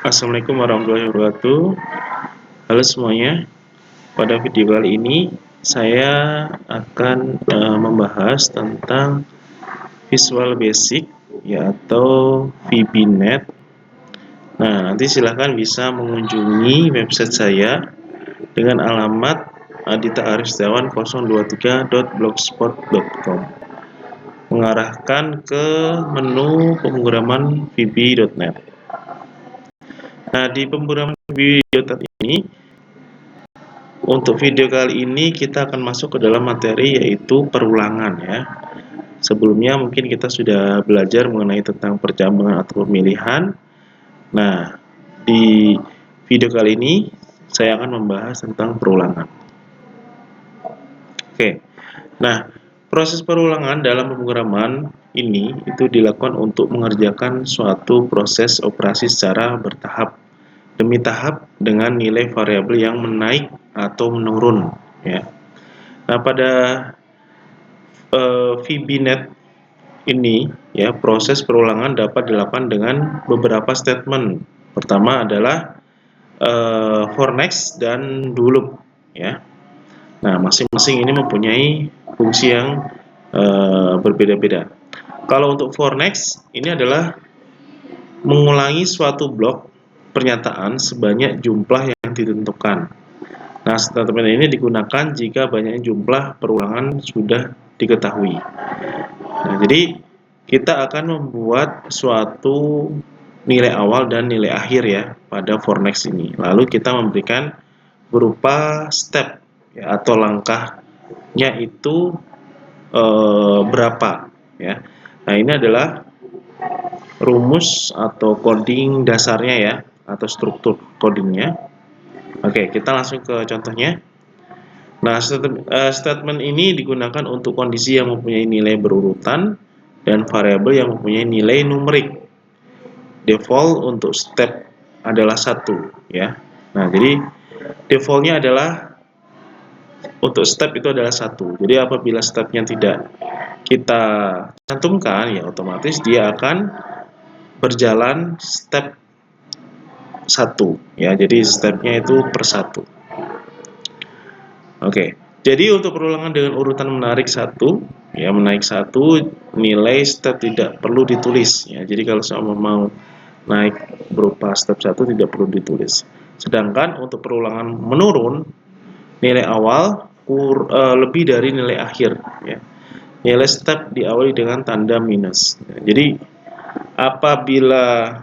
Assalamualaikum warahmatullahi wabarakatuh. Halo semuanya. Pada video kali ini saya akan membahas tentang Visual Basic ya atau VBNet. Nah, nanti silahkan bisa mengunjungi website saya dengan alamat aditaarisetiawan023.blogspot.com mengarahkan ke menu pemrograman VB.net. Nah, di pemrograman VB.net ini, untuk video kali ini kita akan masuk ke dalam materi yaitu perulangan ya. Sebelumnya mungkin kita sudah belajar mengenai tentang percambangan atau pemilihan. Nah, di video kali ini saya akan membahas tentang perulangan. Oke. Nah, proses perulangan dalam pemrograman ini itu dilakukan untuk mengerjakan suatu proses operasi secara bertahap demi tahap dengan nilai variabel yang menaik atau menurun ya. Nah, pada VBNet ini ya, proses perulangan dapat dilakukan dengan beberapa statement. Pertama adalah for next dan do loop ya. Nah, masing-masing ini mempunyai fungsi yang berbeda-beda. Kalau untuk for next ini adalah mengulangi suatu blok pernyataan sebanyak jumlah yang ditentukan. Nah, statement ini digunakan jika banyaknya jumlah perulangan sudah diketahui. Nah, jadi kita akan membuat suatu nilai awal dan nilai akhir ya pada for next ini. Lalu kita memberikan berupa step ya, atau langkahnya itu berapa ya. Nah, ini adalah rumus atau coding dasarnya ya, atau struktur codingnya. Oke, kita langsung ke contohnya. Nah, statement ini digunakan untuk kondisi yang mempunyai nilai berurutan dan variabel yang mempunyai nilai numerik. Default untuk step adalah 1 ya. Nah, jadi defaultnya adalah untuk step itu adalah 1. Jadi apabila stepnya tidak kita cantumkan ya, otomatis dia akan berjalan step 1 ya. Jadi stepnya itu per 1. Oke, jadi untuk perulangan dengan urutan menarik 1 ya, menaik 1, nilai step tidak perlu ditulis ya. Jadi kalau sama mau naik berupa step 1 tidak perlu ditulis. Sedangkan untuk perulangan menurun, nilai awal lebih dari nilai akhir ya. Nilai step diawali dengan tanda minus. Jadi apabila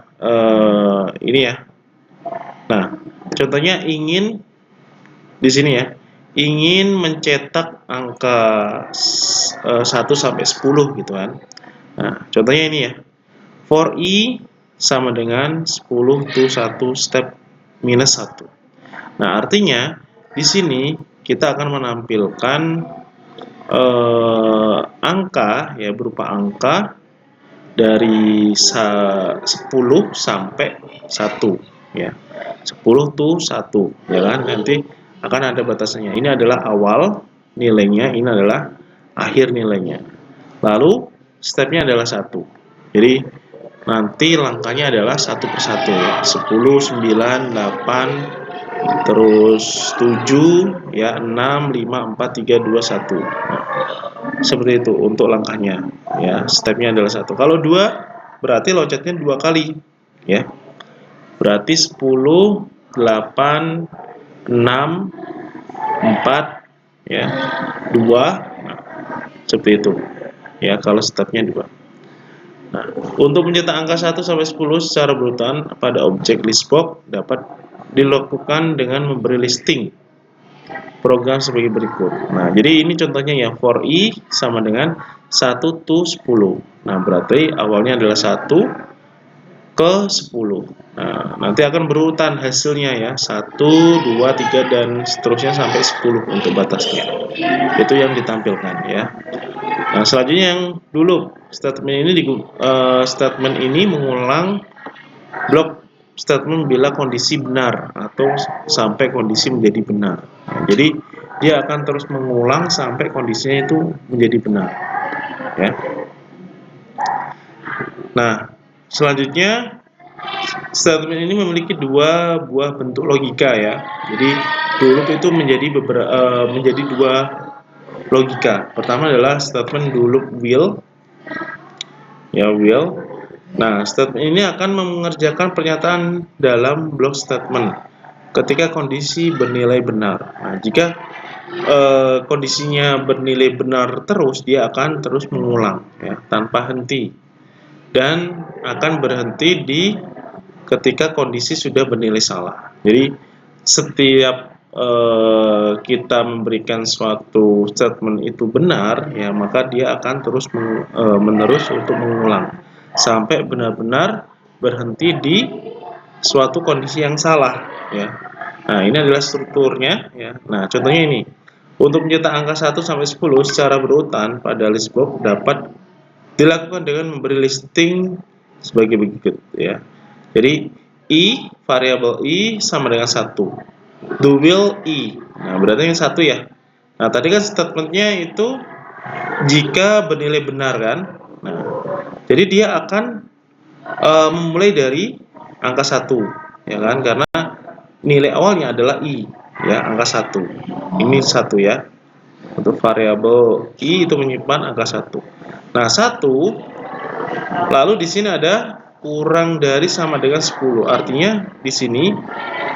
ini ya. Nah, contohnya ingin di sini ya, ingin mencetak angka 1 sampai 10 gitu kan. Nah, contohnya ini ya. For i sama dengan 10 to 1 step minus 1. Nah, artinya di sini kita akan menampilkan angka ya, berupa angka dari 10 sampai 1 ya. 10 to 1 ya kan. Nanti akan ada batasannya. Ini adalah awal nilainya, ini adalah akhir nilainya. Lalu stepnya adalah 1. Jadi nanti langkahnya adalah 1 per 1 ya. 10, 9, 8, terus 7 ya, 6, 5, 4, 3, 2, 1. Nah, seperti itu untuk langkahnya ya. Stepnya adalah 1. Kalau 2 berarti loncatnya 2 kali ya. Berarti 10, 8, 6, 4 ya, 2. Nah, seperti itu ya kalau stepnya 2. Nah, untuk mencetak angka 1 sampai 10 secara berurutan pada objek listbox dapat dilakukan dengan memberi listing program sebagai berikut. Nah, jadi ini contohnya ya, for i sama dengan 1 to 10. Nah, berarti awalnya adalah 1 ke 10. Nah, nanti akan berurutan hasilnya ya, 1, 2, 3 dan seterusnya sampai 10 untuk batasnya. Itu yang ditampilkan ya. Nah, selanjutnya yang dulu statement ini mengulang blok statement bila kondisi benar atau sampai kondisi menjadi benar. Nah, jadi dia akan terus mengulang sampai kondisinya itu menjadi benar ya. Nah, selanjutnya statement ini memiliki dua buah bentuk logika ya. Jadi do loop itu menjadi dua logika. Pertama adalah statement do loop will, ya will. Nah, statement ini akan mengerjakan pernyataan dalam block statement ketika kondisi bernilai benar. Nah, jika kondisinya bernilai benar terus, dia akan terus mengulang ya, tanpa henti, dan akan berhenti ketika kondisi sudah bernilai salah. Jadi setiap kita memberikan suatu statement itu benar ya, maka dia akan terus menerus untuk mengulang sampai benar-benar berhenti di suatu kondisi yang salah ya. Nah, ini adalah strukturnya ya. Nah, contohnya ini. Untuk mencetak angka 1 sampai 10 secara berurutan pada list box dapat dilakukan dengan memberi listing sebagai berikut ya. Jadi i, variabel i sama dengan 1. Do will i. Nah, berarti yang 1 ya. Nah, tadi kan statementnya itu jika bernilai benar kan. Nah, jadi dia akan memulai dari angka 1 ya kan, karena nilai awalnya adalah i ya, angka 1. Ini 1 ya. Untuk variabel i itu menyimpan angka 1. Nah, 1 lalu di sini ada kurang dari sama dengan 10. Artinya di sini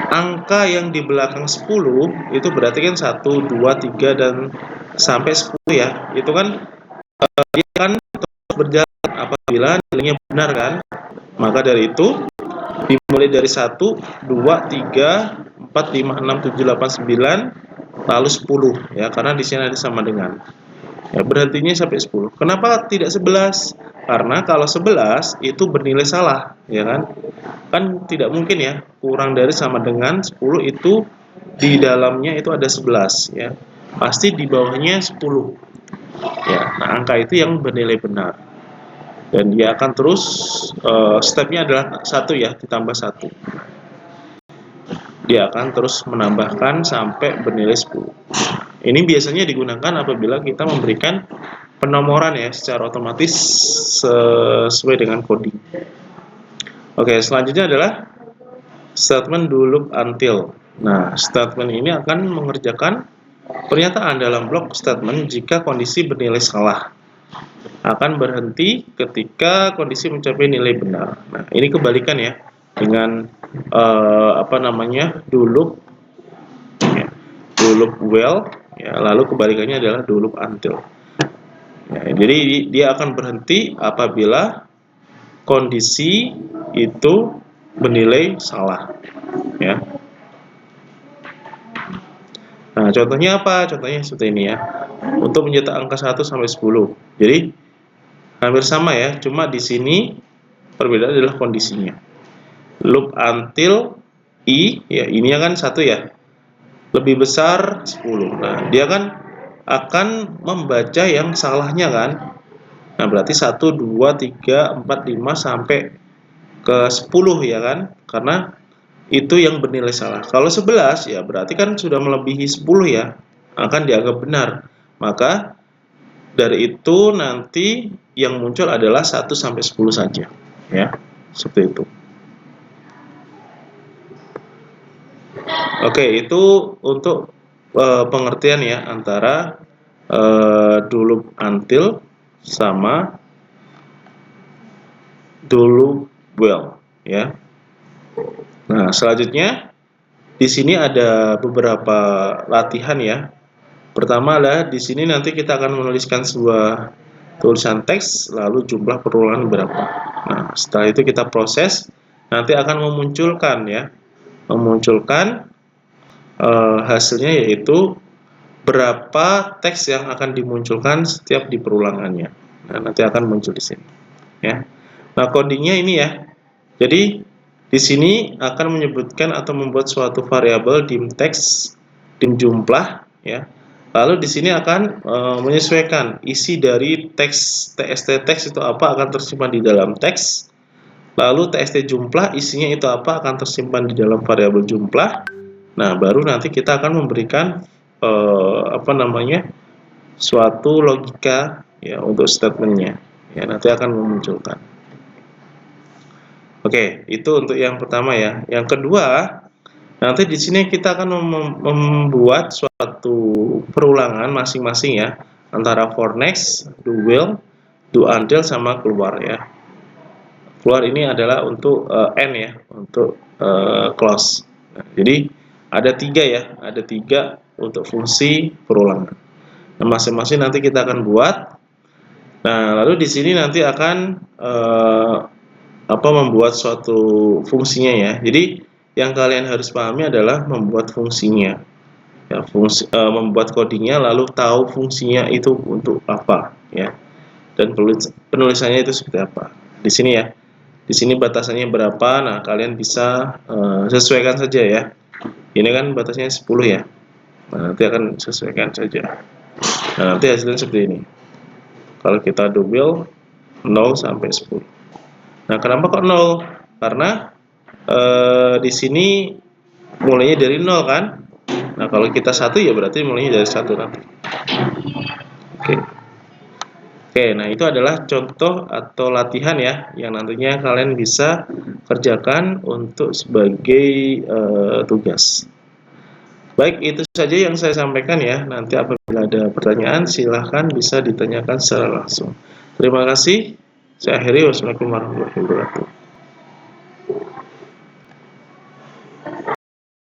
angka yang di belakang 10 itu berarti kan 1, 2, 3 dan sampai 10 ya. Itu kan dia akan terus berjalan apabila nilainya benar kan. Maka dari itu dimulai dari 1, 2, 3, 4, 5, 6, 7, 8, 9 lalu 10 ya, karena di sini ada sama dengan. Ya, berhentinya sampai 10. Kenapa tidak 11? Karena kalau 11 itu bernilai salah, ya kan? Kan tidak mungkin ya, kurang dari sama dengan 10 itu di dalamnya itu ada 11 ya. Pasti di bawahnya 10. Ya, nah angka itu yang bernilai benar. Dan dia akan terus stepnya adalah 1 ya, ditambah 1. Dia akan terus menambahkan sampai bernilai 10. Ini biasanya digunakan apabila kita memberikan penomoran ya secara otomatis sesuai dengan coding. Oke, selanjutnya adalah statement do loop until. Nah, statement ini akan mengerjakan pernyataan dalam blok statement jika kondisi bernilai salah. Akan berhenti ketika kondisi mencapai nilai benar. Nah, ini kebalikan ya dengan do loop ya, do loop well ya, lalu kebalikannya adalah do loop until. Ya, jadi dia akan berhenti apabila kondisi itu bernilai salah ya. Nah, contohnya apa? Contohnya seperti ini ya. Untuk mencetak angka 1 sampai 10. Jadi hampir sama ya, cuma di sini perbedaan adalah kondisinya. Loop until i ya, ini kan 1 ya. Lebih besar 10. Nah, dia kan akan membaca yang salahnya kan. Nah, berarti 1, 2, 3, 4, 5 sampai ke 10 ya kan? Karena itu yang bernilai salah. Kalau 11 ya berarti kan sudah melebihi 10 ya, akan dianggap benar. Maka dari itu nanti yang muncul adalah 1 sampai 10 saja ya. Seperti itu. Oke, itu untuk pengertian ya antara do loop until sama do loop well ya. Nah, selanjutnya di sini ada beberapa latihan ya. Pertama adalah di sini nanti kita akan menuliskan sebuah tulisan teks lalu jumlah perulangan berapa. Nah, setelah itu kita proses, nanti akan memunculkan hasilnya, yaitu berapa teks yang akan dimunculkan setiap di perulangannya. Nah, nanti akan muncul di sini ya. Nah, codingnya ini ya. Jadi di sini akan menyebutkan atau membuat suatu variabel dim teks, dim jumlah ya. Lalu di sini akan menyesuaikan isi dari teks txt teks itu apa akan tersimpan di dalam teks. Lalu txt jumlah isinya itu apa akan tersimpan di dalam variabel jumlah. Nah, baru nanti kita akan memberikan suatu logika ya untuk statementnya. Ya, nanti akan memunculkan. Oke, itu untuk yang pertama ya. Yang kedua, nanti di sini kita akan membuat suatu perulangan masing-masing ya, antara for next, do will, do until, sama keluar ya. Keluar ini adalah untuk end ya, untuk close. Nah, jadi ada 3 ya, ada 3 untuk fungsi perulangan. Nah, masing-masing nanti kita akan buat. Nah, lalu di sini nanti akan membuat suatu fungsinya ya. Jadi yang kalian harus pahami adalah membuat fungsinya. Ya, membuat codingnya lalu tahu fungsinya itu untuk apa ya. Dan penulisannya itu seperti apa. Di sini ya. Di sini batasannya berapa? Nah, kalian bisa sesuaikan saja ya. Ini kan batasnya 10 ya. Nah, nanti akan sesuaikan saja. Nah, nanti hasilnya seperti ini. Kalau kita double 0 sampai 10. Nah, kenapa kok 0? Karena di sini mulainya dari 0 kan? Nah, kalau kita 1 ya berarti mulainya dari 1 nanti. Oke. Oke, nah itu adalah contoh atau latihan ya yang nantinya kalian bisa kerjakan untuk sebagai tugas. Baik, itu saja yang saya sampaikan ya. Nanti apabila ada pertanyaan silahkan bisa ditanyakan secara langsung. Terima kasih. Saya akhiri. Wassalamualaikum warahmatullahi wabarakatuh.